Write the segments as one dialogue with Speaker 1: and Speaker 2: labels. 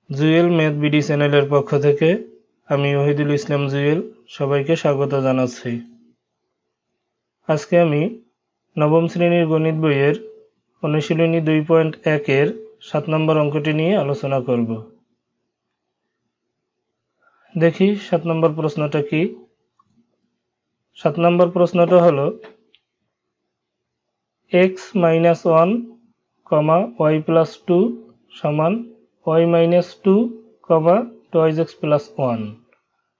Speaker 1: Jewel math BD চ্যানেলের পক্ষ থেকে আমি ওহিদুল ইসলাম জুয়েল সবাইকে স্বাগত জানাচ্ছি। আজকে আমি নবম শ্রেণীর গণিত বইয়ের অনুশীলনী 2.1 এর 7 নম্বর অঙ্কটি নিয়ে আলোচনা করব। দেখি 7 নম্বর প্রশ্নটা কি। 7 নম্বর প্রশ্নটা হলো x - 1, y + 2 সমান y - 2, 2x + 1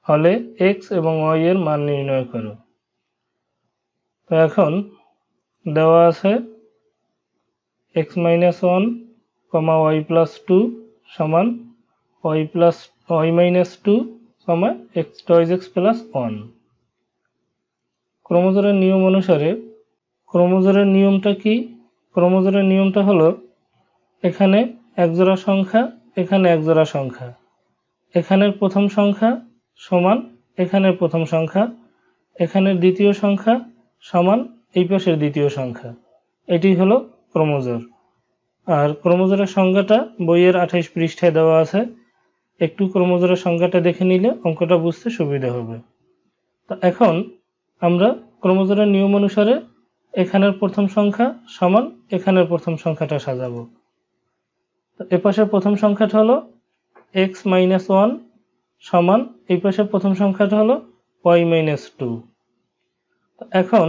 Speaker 1: হলে x এবং y এর মান নির্ণয় করো। তো এখন দেওয়া আছে x - 1, y + 2 সমান y - 2, x + 1। ক্রমজোড়ের নিয়ম অনুসারে ক্রমজোড়ের নিয়মটা কি? ক্রমজোড়ের নিয়মটা হলো এখানে এক জোড়া সংখ্যা, এখানে এক জোড়া সংখ্যা, এখানের প্রথম সংখ্যা সমান এখানের প্রথম সংখ্যা, এখানের দ্বিতীয় সংখ্যা সমান এই পাশের দ্বিতীয় সংখ্যা। এটি হলো ক্রমজোড়। আর ক্রমজোড়ের সংজ্ঞাটা বইয়ের 28 পৃষ্ঠায় দেওয়া আছে। একটু ক্রমজোড়ের সংজ্ঞাটা দেখে নিলে অঙ্কটা বুঝতে সুবিধা হবে। তো এখন আমরা ক্রমজোড়ের নিয়ম অনুসারে এখানের প্রথম সংখ্যা সমান এখানের প্রথম সংখ্যাটা সাজাবো। তো এ পাশের প্রথম সংখ্যাটা হলো x - 1 সমান এই পাশের প্রথম সংখ্যাটা হলো y - 2। এখন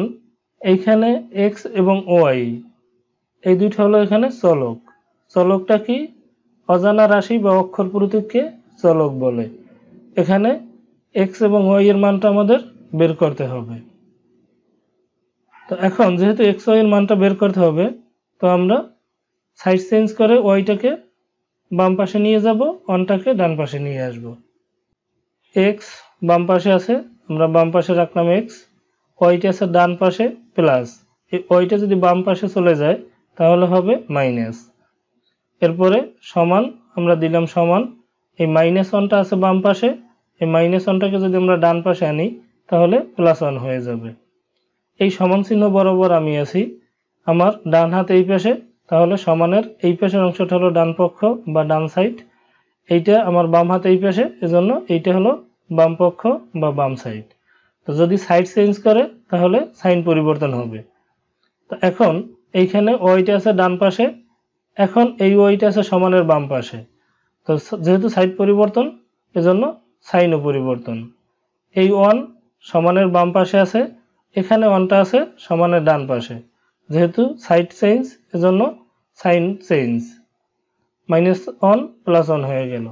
Speaker 1: এইখানে x এবং y এই দুইটা হলো এখানে চলক। চলকটা কি? অজানা রাশি বা অক্ষর প্রতীককে চলক বলে। এখানে x এবং y এর মানটা আমাদের বের করতে হবে। তো এখন যেহেতু x y এর মানটা বের করতে হবে, তো আমরা সাইড চেঞ্জ করে y-টাকে বাম পাশে নিয়ে যাব, 1টাকে ডান পাশে নিয়ে আসব। x বাম পাশে আছে, আমরা বাম পাশে রাখলাম x, y-টা আছে ডান পাশে প্লাস, এই y-টা যদি বাম পাশে চলে যায় তাহলে হবে মাইনাস। এরপরে সমান আমরা দিলাম সমান, এই -1টা আছে বাম পাশে, এই -1টাকে যদি আমরা ডান পাশে আনি তাহলে +1 হয়ে যাবে। এই সমান চিহ্ন বরাবর আমি আছি, আমার ডান হাত এই পাশে, তাহলে সমানের এই পাশের অংশটা হলো ডান পক্ষ বা ডান সাইড, এইটা আমার বাম হাত এই পাশে, এজন্য এইটা হলো বাম পক্ষ বা বাম সাইড। তো যদি সাইড চেঞ্জ করে তাহলে সাইন পরিবর্তন হবে। তো এখন এইখানে ওয়াইটা আছে ডান পাশে, এখন এই ওয়াইটা আছে সমানের বাম পাশে। তো যেহেতু সাইড পরিবর্তন, এজন্য সাইনও পরিবর্তন। এই 1 সমানের বাম পাশে আছে, এখানে 1টা আছে সমানের ডান পাশে। যেহেতু সাইড চেঞ্জ, এজন্য সাইন চেঞ্জ, -1 +1 হয়ে গেল।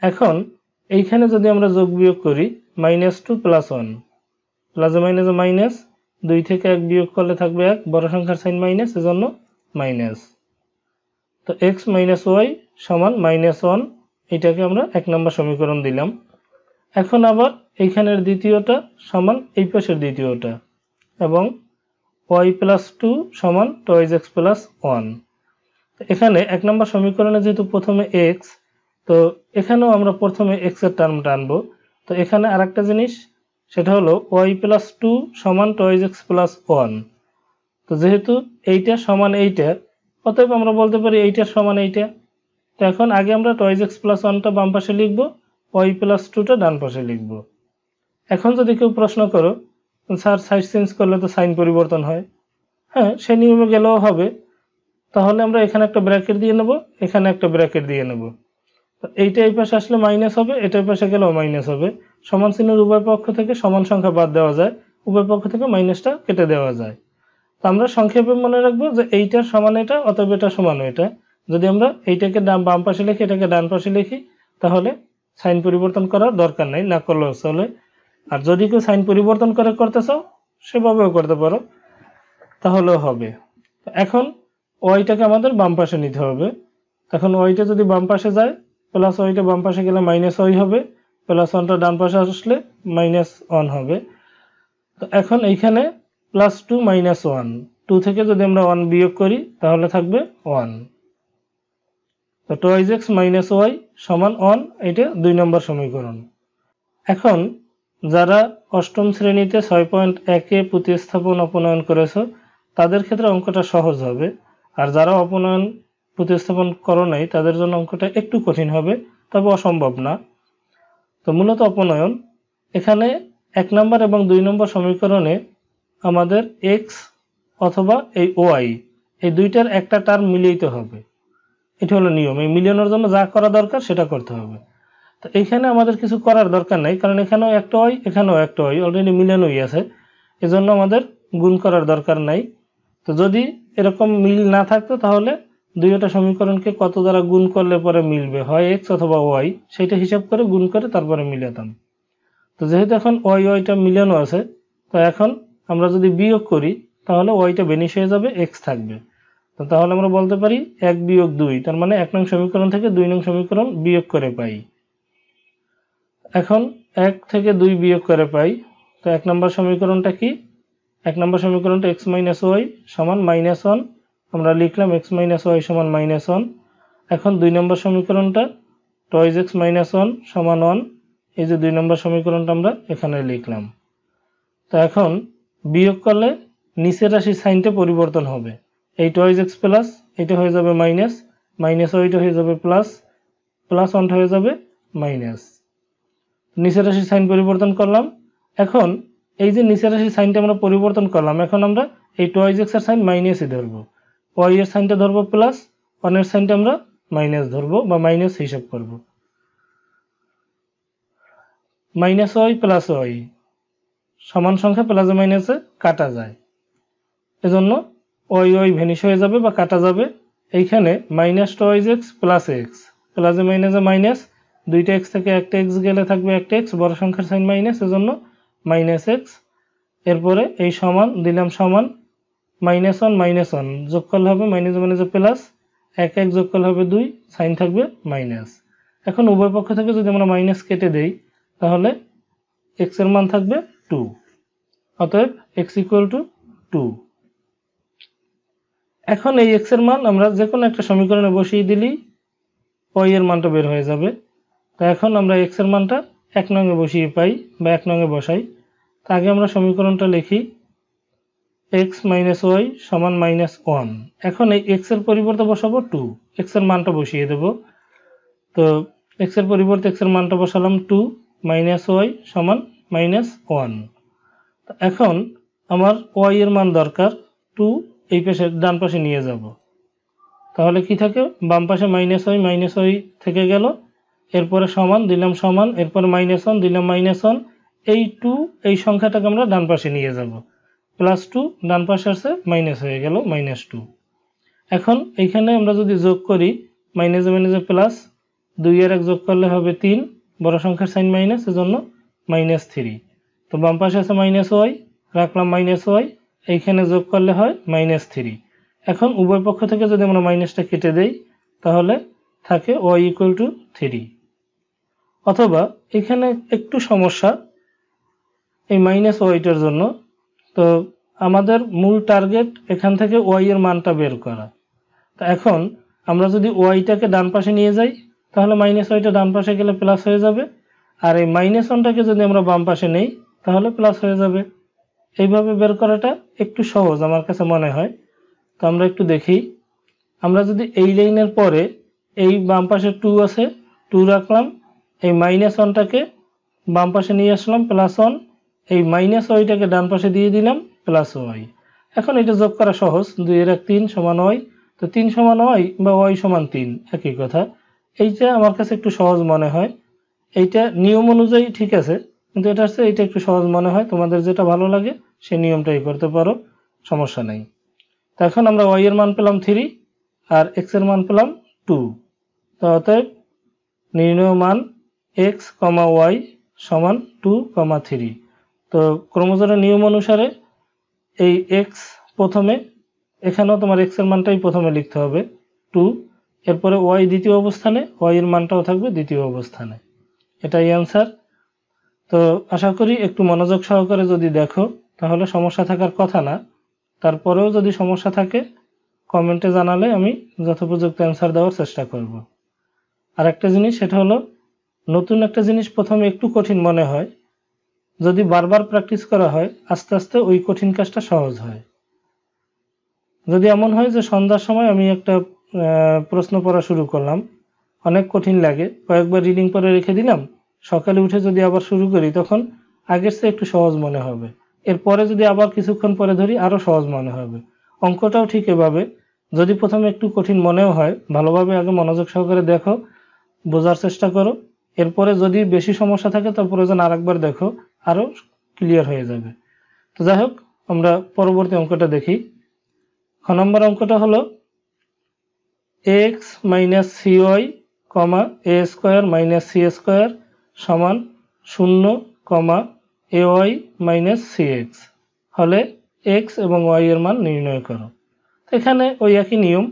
Speaker 1: এখন এইখানে যদি আমরা যোগ বিয়োগ করি -2 + 1, প্লাসে মাইনাসে মাইনাস, 2 থেকে 1 বিয়োগ করলে থাকবে 1, বড় সংখ্যার সাইন মাইনাস, এজন্য মাইনাস। তো x - y সমান -1, এটাকে আমরা 1 নম্বর সমীকরণ দিলাম। এখন আবার এইখানের দ্বিতীয়টা সমান এই পাশের দ্বিতীয়টা, এবং y + 2 সমান 2x + 1। এখানে 1 নম্বর সমীকরণে যেহেতু প্রথমে x, তো এখানেও আমরা প্রথমে x এর টার্মটা আনবো। তো এখানে আরেকটা জিনিস, সেটা হলো y + 2 সমান 2x + 1। তো যেহেতু এইটা সমান এইটা, অতএব আমরা বলতে পারি এইটার সমান এইটা। তো এখন আগে আমরা 2x + 1টা বাম পাশে লিখব, y + 2টা ডান পাশে লিখব। এখন যদি কেউ প্রশ্ন করো, স্যার সাইড চেঞ্জ করলে তো সাইন পরিবর্তন হয়। হ্যাঁ, সেই নিয়মে গেলেও হবে। তাহলে আমরা এখানে একটা ব্র্যাকেট দিয়ে নেব, এখানে একটা ব্র্যাকেট দিয়ে নেব। তো এইটা এই পাশে আসলে মাইনাস হবে, এটা এই পাশে গেলেও মাইনাস হবে। সমান চিহ্নের উভয় পক্ষ থেকে সমান সংখ্যা বাদ দেওয়া যায়, উভয় পক্ষ থেকে মাইনাসটা কেটে দেওয়া যায়। তো আমরা সংক্ষেপে মনে রাখবো যে এইটার সমান এটা, অতএব এটা সমান এটা। যদি আমরা এইটাকে বাম পাশে লিখি, এটাকে ডান পাশে লিখি, তাহলে সাইন পরিবর্তন করার দরকার নাই, না করলেও চলে। আর যদি কেউ সাইন পরিবর্তন করে করতে চাও, সেভাবেও করতে পারো, তাহলেও হবে। এখন ওয়াইটাকে আমাদের বাম পাশে নিতে হবে। এখন ওয়াইটা যদি বাম পাশে যায়, প্লাস ওয়াইটা বাম পাশে গেলে -y হবে, +1টা ডান পাশে আসলে -1 হবে। তো এখন এইখানে +2 - 1, 2 থেকে যদি আমরা 1 বিয়োগ করি তাহলে থাকবে 1। তো 2x - y সমান 1, এটা 2 নম্বর সমীকরণ। এখন যারা অষ্টম শ্রেণীতে 6.1-এ প্রতিস্থাপন অপনয়ন করেছো, তাদের ক্ষেত্রে অঙ্কটা সহজ হবে। আর যারা অপনয়ন প্রতিস্থাপন করো নাই তাদের জন্য অঙ্কটা একটু কঠিন হবে, তবে অসম্ভব না। তো মূলত অপনয়ন, এখানে 1 নম্বর এবং 2 নম্বর সমীকরণে আমাদের এক্স অথবা এই ওয়াই এই দুইটার একটা টার্ম মিলিয়ে হবে। এটা হলো নিয়ম। এই মিলানোর জন্য যা করা দরকার সেটা করতে হবে। তো এখানে আমাদের কিছু করার দরকার নাই, কারণ এখানেও একটা ওয়াই এখানেও একটা ওয়াই অলরেডি মিলানোই আছে, এজন্য আমাদের গুণ করার দরকার নাই। তো যদি এরকম মিল না থাকতো তাহলে দুইটা সমীকরণকে কত দ্বারা গুণ করলে পরে মিলবে, হয় এক্স অথবা ওয়াই, সেটা হিসাব করে গুণ করে তারপরে মিলাতাম। তো যেহেতু এখন ওয়াই ওয়াইটা মিলানো আছে, তো এখন আমরা যদি বিয়োগ করি তাহলে ওয়াইটা বেনিশ হয়ে যাবে, এক্স থাকবে। তো তাহলে আমরা বলতে পারি 1 বিয়োগ 2, তার মানে 1 নং সমীকরণ থেকে 2 নং সমীকরণ বিয়োগ করে পাই। এখন 1 থেকে 2 বিয়োগ করে পাই। তো 1 নম্বর সমীকরণটা কি? 1 নম্বর সমীকরণটা x - y সমান -1, আমরা লিখলাম x - y সমান -1। এখন 2 নম্বর সমীকরণটা 2x - 1 সমান 1, এই যে 2 নম্বর সমীকরণটা আমরা এখানে লিখলাম। তো এখন বিয়োগ করলে নিচের রাশির সাইনটা পরিবর্তন হবে। এই 2x প্লাস এটা হয়ে যাবে মাইনাস, মাইনাস ওইটা হয়ে যাবে প্লাস, প্লাস 1টা হয়ে যাবে মাইনাস। নিচের রাশির সাইন পরিবর্তন করলাম। এখন এই যে নিচের রাশির সাইনটা আমরা পরিবর্তন করলাম, এখন আমরা এই 2x এর সাইন মাইনাসই ধরবো, y এর সাইনটা ধরবো প্লাস, 1 এর সাইনটা আমরা মাইনাস ধরবো বা মাইনাস হিসাব করব। -y প্লাস y সমান সংখ্যা প্লাসে মাইনাসে কাটা যায়, এজন্য y ভ্যানিশ হয়ে যাবে বা কাটা যাবে। এইখানে -2x প্লাস x, প্লাসে মাইনাসে মাইনাস, দুইটা x থেকে একটা x গেলে থাকবে একটা x, বড় সংখ্যার সাইন মাইনাস, এজন্য -x। এরপরে এই সমান দিলাম সমান, -1 যোগ করলে হবে মাইনাস মাইনাসে প্লাস, 1 যোগ করলে হবে 2, সাইন থাকবে মাইনাস। এখন উভয় পক্ষ থেকে যদি আমরা মাইনাস কেটে দেই তাহলে x এর মান থাকবে 2, অতএব x = 2। এখন এই x এর মান আমরা যে কোনো একটা সমীকরণে বসিয়ে দিলেই y এর মানটা বের হয়ে যাবে। তো এখন আমরা x এর মানটা 1 নংয়ে বসিয়ে পাই বা 1 নংয়ে বসাই। তার আগে আমরা সমীকরণটা লিখি x - y সমান -1। এখন এই x এর পরিবর্তে বসাবো 2, x এর মানটা বসিয়ে দেব। তো x এর পরিবর্তে x এর মানটা বসালাম 2, -y সমান -1। এখন আমার y এর মান দরকার 2, এই পাশে ডান পাশে নিয়ে যাব। তাহলে কি থাকে, বাম পাশে -y থেকে গেল, এরপরে সমান দিলাম সমান, এরপরে -1 দিলাম -1, এই 2 এই সংখ্যাটাকে আমরা ডান পাশে নিয়ে যাব, +2 ডান পাশে আসছে মাইনাস হয়ে গেল -2। এখন এইখানে আমরা যদি যোগ করি মাইনাসে মাইনাসে প্লাস, 2 আর 1 যোগ করলে হবে 3, বড় সংখ্যার সাইন মাইনাস, এজন্য -3। তো বাম পাশে আছে -y, রাখলাম -y, এইখানে যোগ করলে হয় -3। এখন উভয় পক্ষ থেকে যদি আমরা মাইনাসটা কেটে দেই তাহলে থাকে y = 3। অথবা এখানে একটু সমস্যা এই -yটার জন্য। তো আমাদের মূল টার্গেট এখান থেকে y এর মানটা বের করা। তো এখন আমরা যদি yটাকে ডান পাশে নিয়ে যাই তাহলে -yটা ডান পাশে গেলে প্লাস হয়ে যাবে, আর এই -1টাকে যদি আমরা বাম পাশে নেই তাহলে প্লাস হয়ে যাবে। এইভাবে বের করাটা একটু সহজ আমার কাছে মনে হয়। তো আমরা একটু দেখি, আমরা যদি এই লাইনের পরে এই বাম পাশে 2 আছে, 2 রাখলাম, এই -1টাকে বাম পাশে নিয়ে আসলাম +1, এই -yটাকে ডান পাশে দিয়ে দিলাম +y। এখন এটা যোগ করা সহজ, 2 এর 1 3 সমান y, তো 3 সমান y বা y সমান 3 একই কথা। এইটা আমার কাছে একটু সহজ মনে হয়, এইটা নিয়ম অনুযায়ী ঠিক আছে, কিন্তু এটা হচ্ছে এইটা একটু সহজ মনে হয়, তোমাদের যেটা ভালো লাগে সেই নিয়মটাই করতে পারো, সমস্যা নাই। তো এখন আমরা y এর মান পেলাম 3 আর x এর মান পেলাম 2। তো অতএব নির্ণয় মান x, y সমান 2, 3। তো ক্রমজোড়ের নিয়ম অনুসারে এই x প্রথমে, এখানেও তোমার x এর মানটাই প্রথমে লিখতে হবে 2, এরপরে y দ্বিতীয় অবস্থানে, y এর মানটাও থাকবে দ্বিতীয় অবস্থানে। এটাই অ্যান্সার। তো আশা করি একটু মনোযোগ সহকারে যদি দেখো তাহলে সমস্যা থাকার কথা না। তারপরেও যদি সমস্যা থাকে কমেন্টে জানালে আমি যথোপযুক্ত অ্যান্সার দেওয়ার চেষ্টা করব। আর একটা জিনিস, সেটা হলো নতুন একটা জিনিস প্রথমে একটু কঠিন মনে হয়, যদি বারবার প্র্যাকটিস করা হয় আস্তে আস্তে ওই কঠিন কাজটা সহজ হয়। যদি এমন হয় যে সন্ধ্যার সময় আমি একটা প্রশ্ন পড়া শুরু করলাম, অনেক কঠিন লাগে, কয়েকবার রিডিং পরে রেখে দিলাম, সকালে উঠে যদি আবার শুরু করি তখন আগের চেয়ে একটু সহজ মনে হবে, এরপরে যদি আবার কিছুক্ষণ পরে ধরি আরও সহজ মনে হবে। অঙ্কটাও ঠিক এভাবে, যদি প্রথমে একটু কঠিন মনেও হয় ভালোভাবে আগে মনোযোগ সহকারে দেখো, বোঝার চেষ্টা করো, এরপরে যদি বেশি সমস্যা থাকে তার প্রয়োজন আরেকবার দেখো, আরও ক্লিয়ার হয়ে যাবে। তো যাই হোক, আমরা পরবর্তী অঙ্কটা দেখি। খ নম্বর অঙ্কটা হলো x minus C y comma এ স্কোয়ার মাইনাস সি স্কোয়ার সমান 0 কমা A Y minus C x হলে এক্স এবং ওয়াই এর মান নির্ণয় করো। এখানে ওই একই নিয়ম।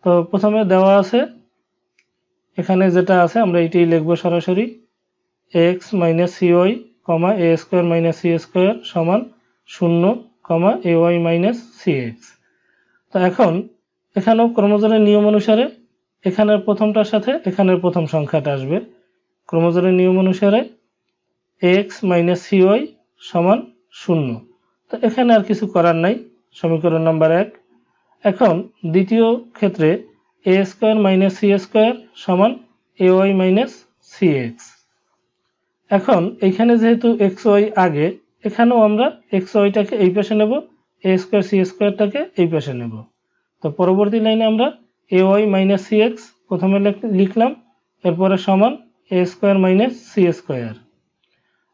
Speaker 1: তো প্রথমে দেওয়া আছে, এখানে যেটা আছে আমরা এটাই লিখবো সরাসরি, x minus C y comma এ স্কোয়ার মাইনাস সি স্কোয়ার সমান 0 কমা A Y minus C x. তো এখন এখানেও ক্রমজোরের নিয়ম অনুসারে এখানের প্রথমটার সাথে এখানের প্রথম সংখ্যাটা আসবে। ক্রমজোরের নিয়ম অনুসারে এক্স মাইনাস সি ওয়াই সমান 0। তো এখানে আর কিছু করার নাই, সমীকরণ নাম্বার 1। এখন দ্বিতীয় ক্ষেত্রে এ স্কোয়ার মাইনাস সি স্কোয়ার সমান A Y minus C x. এখন এইখানে যেহেতু এক্স ওয়াই আগে, এখানেও আমরা এক্স ওয়াইটাকে এই পাশে নেব, এ স্কোয়ার সি স্কোয়ারটাকে এই পাশে নেব। তো পরবর্তী লাইনে আমরা A Y minus C x প্রথমে লিখলাম, এরপরে সমান এ স্কোয়ার মাইনাস সি স্কোয়ার।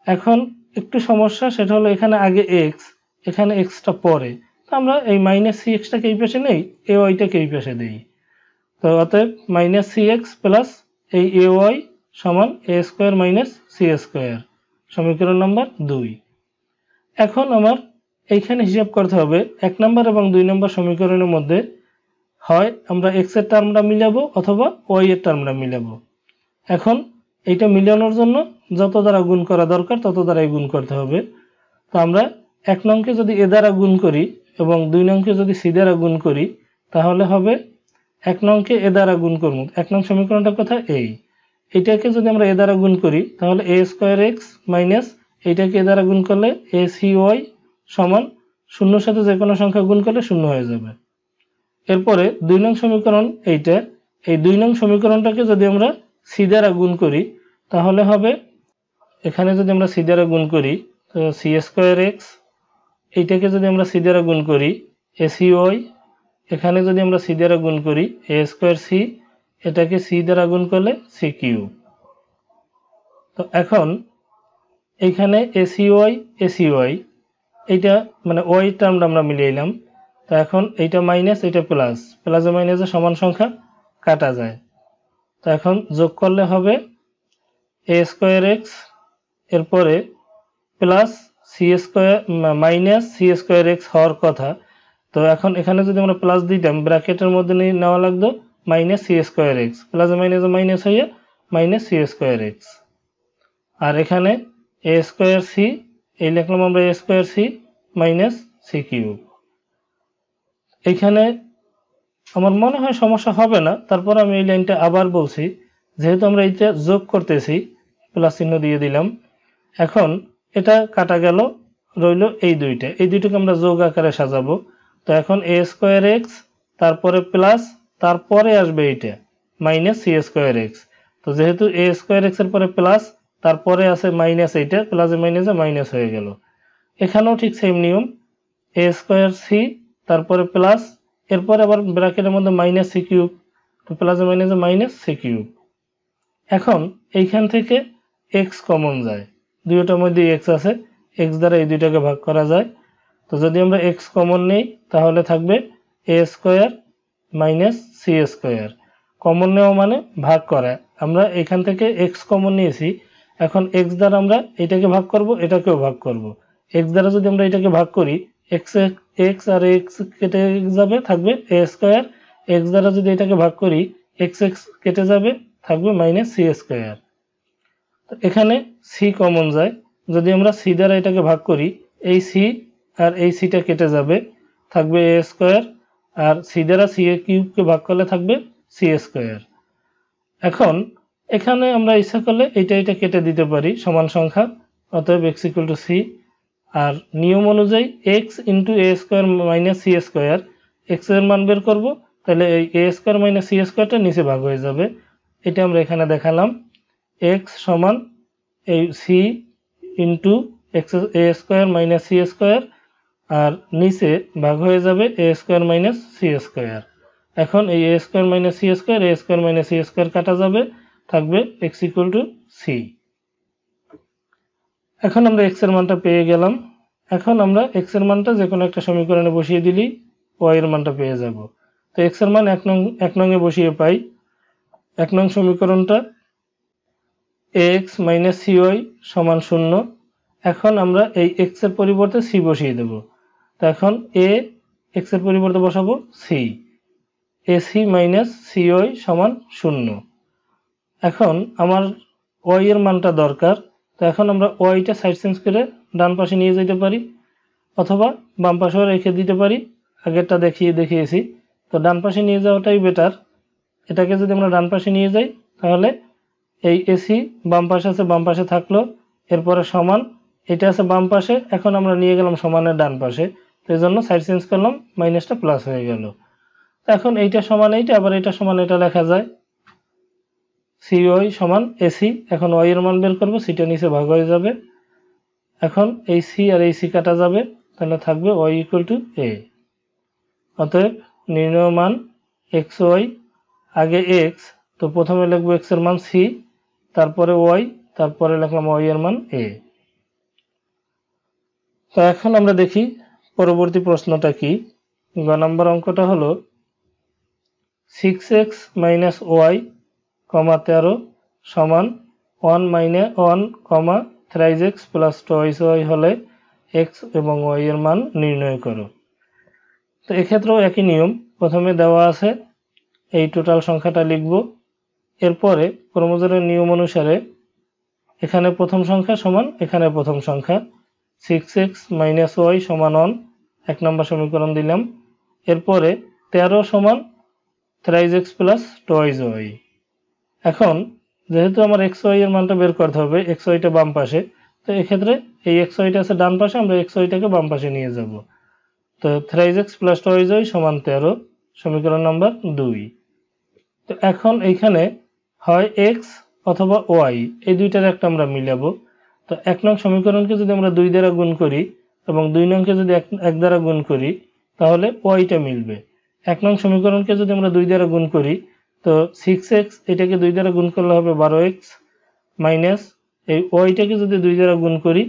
Speaker 1: এখন একটু সমস্যা, সেটা হলো এখানে আগে এক্স, এখানে এক্সটা পরে, তো আমরা এই মাইনাস সি এক্সটাকে এই পাশে নেই, এ ওয়াইটাকে এই পাশে দিই। তো অতএব মাইনাস সি এক্স প্লাস এই এ ওয়াই সমান এ স্কোয়ার মাইনাস সি স্কোয়ার, সমীকরণ নাম্বার 2। এখন আমার এইখানে হিসাব করতে হবে 1 নম্বর এবং 2 নম্বর সমীকরণের মধ্যে হয় আমরা এক্স এর টার্মটা মিলাবো অথবা ওয়াই এর টার্মটা মিলাবো। এখন এইটা মিলানোর জন্য যত দ্বারা গুণ করা দরকার তত দ্বারাই গুণ করতে হবে। তো আমরা 1 নংকে যদি এ দ্বারা গুণ করি এবং 2 নংকে যদি সি দ্বারা গুণ করি তাহলে হবে 1 নংকে এ দ্বারা গুণ করব, 1 নং সমীকরণটা কথা এইটাকে যদি আমরা এ দ্বারা গুণ করি তাহলে এ স্কোয়ার এক্স মাইনাস এইটাকে এ দ্বারা গুণ করলে এ সি ওয়াই সমান 0 সাথে যে কোনো সংখ্যা গুণ করলে 0 হয়ে যাবে। এরপরে 2 নং সমীকরণ এইটা, এই 2 নং সমীকরণটাকে যদি আমরা সি দ্বারা গুণ করি তাহলে হবে, এখানে যদি আমরা সি দ্বারা গুণ করি তো সি স্কোয়ার এক্স, এইটাকে যদি আমরা সি দ্বারা গুণ করি এ সি ওয়াই, এখানে যদি আমরা সি দ্বারা গুণ করি এ স্কোয়ার সি, এটাকে সি দ্বারা গুণ করলে সি কিউব। তো এখন এইখানে এ সি ওয়াই এইটা মানে ওয়াই টার্মটা আমরা মিলিয়ে নিলাম। তো এখন এইটা মাইনাস এইটা প্লাস, প্লাসে মাইনাসে সমান সংখ্যা কাটা যায়। তো এখন যোগ করলে হবে এ স্কোয়ার এক্স, এরপরে plus c square minus C square x হওয়ার কথা। তো এখন এখানে যদি আমরা প্লাস দিতাম ব্র্যাকেটের মধ্যে নেওয়া লাগতো মাইনাস সি স্কোয়ার এক্স, প্লাসে মাইনাসে মাইনাস হয়ে মাইনাস সি স্কোয়ার এক্স। আর এখানে এ স্কোয়ার সি, এই লিখলাম আমরা A square C minus C cube. এইখানে আমার মনে হয় সমস্যা হবে না, তারপর আমি এই লাইনটা আবার বলছি, যেহেতু আমরা এইটা যোগ করতেছি প্লাস চিহ্ন দিয়ে দিলাম। এখন এটা কাটা গেল, রইল এই দুইটাকে আমরা যোগ আকারে সাজাবো। তো এখন এ স্কোয়ার এক্স তারপরে প্লাস, তারপরে আসবে এইটা মাইনাস সি স্কোয়ার এক্স। তো যেহেতু এ স্কোয়ার এক্স এর পরে প্লাস, তারপরে আছে মাইনাস, এইটা প্লাসে মাইনাসে মাইনাস হয়ে গেল। এখানেও ঠিক সেম নিয়ম, এ স্কোয়ার সি তারপরে প্লাস, এরপরে আবার ব্র্যাকেটের মধ্যে মাইনাস সি কিউব, তো প্লাসে মাইনাসে মাইনাস সি কিউব। এখন এইখান থেকে এক্স কমন যায়, দুইটার মধ্যে এক্স আছে, এক্স দ্বারা এই দুইটাকে ভাগ করা যায়। তো যদি আমরা এক্স কমন নেই তাহলে থাকবে A square minus C square. Common নেওয়া মানে ভাগ করা, আমরা এখান থেকে এক্স কমন নিয়েছি, এখন এক্স দ্বারা আমরা এটাকে ভাগ করব, এটাকেও ভাগ করব। এক্স দ্বারা যদি আমরা এটাকে ভাগ করি এক্স আর এক্স কেটে যাবে, থাকবে এ স্কোয়ার। এক্স দ্বারা যদি এটাকে ভাগ করি এক্স এক্স কেটে যাবে, থাকবে মাইনাস সি স্কোয়ার। এখানে সি কমন যায়, যদি আমরা সি দ্বারা এটাকে ভাগ করি এই সি আর এই সিটা কেটে যাবে, থাকবে এ স্কোয়ার, আর সি দ্বারা সি এ কিউবকে ভাগ করলে থাকবে সি স্কোয়ার। এখন এখানে আমরা ইচ্ছা করলে এটা কেটে দিতে পারি সমান সংখ্যা, অতএব এক্স ইকুয়াল টু সি। আর নিয়ম অনুযায়ী X into A square minus C square, X এর মান বের করবো তাহলে এই a স্কয়ার মাইনাস c স্কয়ারটা নিচে ভাগ হয়ে যাবে। এটা আমরা এখানে দেখালাম x সমান এই c into a square minus c square, আর নিচে ভাগ হয়ে যাবে a square minus c square. এখন এই a square minus c square a square minus c square কাটা যাবে, থাকবে x ইকুয়াল টু c। এখন আমরা x এর মানটা পেয়ে গেলাম। এখন আমরা x এর মানটা যে কোনো একটা সমীকরণে বসিয়ে দিলেই y এর মানটা পেয়ে যাব। তো x এর মান 1 নং এ বসিয়ে পাই। 1 নং সমীকরণটা ax মাইনাস cy সমান 0। এখন আমরা এই x এর পরিবর্তে c বসিয়ে দেব। তো এখন a x এর পরিবর্তে বসাবো c, ac মাইনাস cy সমান 0। এখন আমার y এর মানটা দরকার। তো এখন আমরা y টা সাইড চেঞ্জ করে ডান পাশে নিয়ে যেতে পারি, অথবা বাম পাশেও রেখে দিতে পারি। আগেরটা দেখিয়েছি, তো ডান পাশে নিয়ে যাওয়াটাই বেটার। এটাকে যদি আমরা ডান পাশে নিয়ে যাই তাহলে এই এসি বাম পাশে আছে, বাম পাশে থাকলো, এরপরে সমান এটা আছে বাম পাশে, এখন আমরা নিয়ে গেলাম সমানের ডান পাশে, তো এই জন্য সাইড চেঞ্জ করলাম, মাইনাসটা প্লাস হয়ে গেল। এখন এইটা সমান এইটা, আবার এটা সমান এটা লেখা যায় cy সমান এসি। এখন y এর মান বের করব, সিটা নিচে ভাগ হয়ে যাবে। এখন এই c আর এই c কাটা যাবে, তাহলে থাকবে y ইকুয়াল টু a। অতএব নির্ণয় মান xy, আগে x, তো প্রথমে লিখব x এর মান c, তারপরে y, তারপরে লিখলাম y এর মান a। তো এখন আমরা দেখি পরবর্তী প্রশ্নটা কি। গ নম্বর অঙ্কটা হলো 6x মাইনাস y, 13 সমান 1 3x প্লাস 2y হলে x এবং y এর মান নির্ণয় করো। তো এক্ষেত্রেও একই নিয়ম, প্রথমে দেওয়া আছে এই টোটাল সংখ্যাটা লিখব, এরপরে ক্রমজোরের নিয়ম অনুসারে এখানে প্রথম সংখ্যা সমান এখানে প্রথম সংখ্যা, 6x মাইনাস y সমান 1, 1 নম্বর সমীকরণ দিলাম। এরপরে 13 সমান 3x প্লাস 2y। এখন যেহেতু আমার xy এর মানটা বের করতে হবে, xy টা বাম পাশে, তো এক্ষেত্রে এই xy টা আছে ডান পাশে, আমরা xy টাকে বাম পাশে নিয়ে যাব। তো 3x প্লাস 2y সমান 13, সমীকরণ নাম্বার 2। তো এখন এইখানে হয় x অথবা y, এই দুইটার একটা আমরা মিলাবো। তো 1 নং সমীকরণকে যদি আমরা 2 দ্বারা গুণ করি এবং 2 নংকে যদি 1 দ্বারা গুণ করি তাহলে y টা মিলবে। 1 নং সমীকরণকে যদি আমরা 2 দ্বারা গুণ করি, তো 6x এটাকে 2 দ্বারা গুণ করলে হবে 12x, মাইনাস এই y টাকে যদি 2 দ্বারা গুণ করি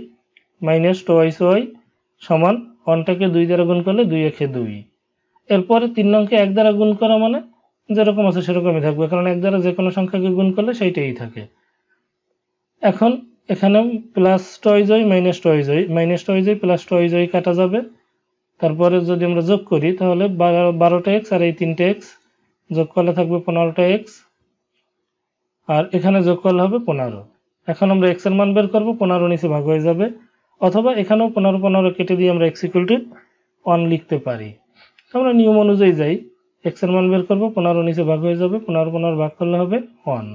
Speaker 1: মাইনাস 2y সমান 1 টাকে 2 দ্বারা গুণ করলে 2 একে 2। এরপরে 3 নংকে 1 দ্বারা গুণ করা মানে যেরকম আছে সেরকমই থাকবে, কারণ 1 দ্বারা যে কোনো সংখ্যাকে গুণ করলে সেইটাই থাকে। এখন এখানে plus 2y minus 2y plus 2y কাটা যাবে। তারপরে যদি আমরা যোগ করি তাহলে 12টা x আর এই 3টে x যোগ করলে থাকবে 15টা x, আর এখানে যোগ করলে হবে 15। এখন আমরা x এর মান বের করব, 15 নিচে ভাগ হয়ে যাবে, অথবা এখানেও 15 কেটে দিয়ে আমরা x ইকুয়াল টু 1 লিখতে পারি। আমরা নিয়ম অনুযায়ী যাই, x এর মান বের করব, 15 নিচে ভাগ হয়ে যাবে, 15 ভাগ করলে হবে 1।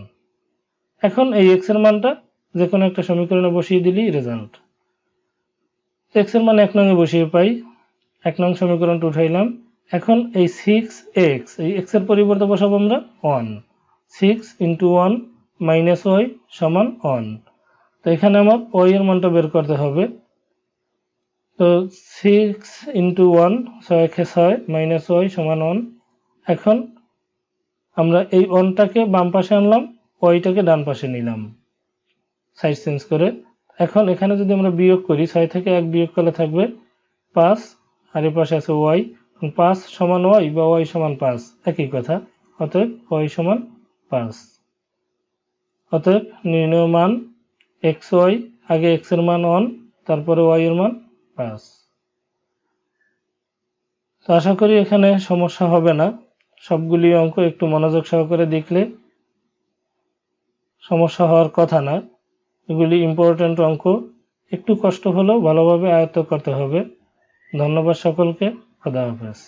Speaker 1: এখন এই x এর মানটা যে কোনো একটা সমীকরণে বসিয়ে দিলেই রেজাল্ট। x এর মান 1 নং এ বসিয়ে পাই, 1 নং সমীকরণটা উঠাইলাম। এখন এই 6x, এই x এর পরিবর্তে বসাবো আমরা 1, 6 × 1 মাইনাস y সমান 1। তো এখানে আমার y এর মানটা বের করতে হবে। তো 6 × 1 6 × 6 মাইনাস y সমান 1। এখন আমরা এই 1টাকে বাম পাশে আনলাম, y-টাকে ডান পাশে নিলাম সাইড চেঞ্জ করে। এখন এখানে যদি আমরা বিয়োগ করি, 6 থেকে 1 বিয়োগ করলে থাকবে 5, আর এই পাশে আছে y, 5 সমান y বা y সমান 5 একই কথা, অতএব y সমান 5। অতএব নির্ণয় মান xy, আগে x এর মান 1, তারপরে y এর মান 5। তো আশা করি এখানে সমস্যা হবে না, সবগুলি অঙ্ক একটু মনোযোগ সহকারে দেখলে সমস্যা হওয়ার কথা না। এগুলি ইম্পর্টেন্ট অঙ্ক, একটু কষ্ট হলেও ভালোভাবে আয়ত্ত করতে হবে। ধন্যবাদ সকলকে, খোদা হাফেজ।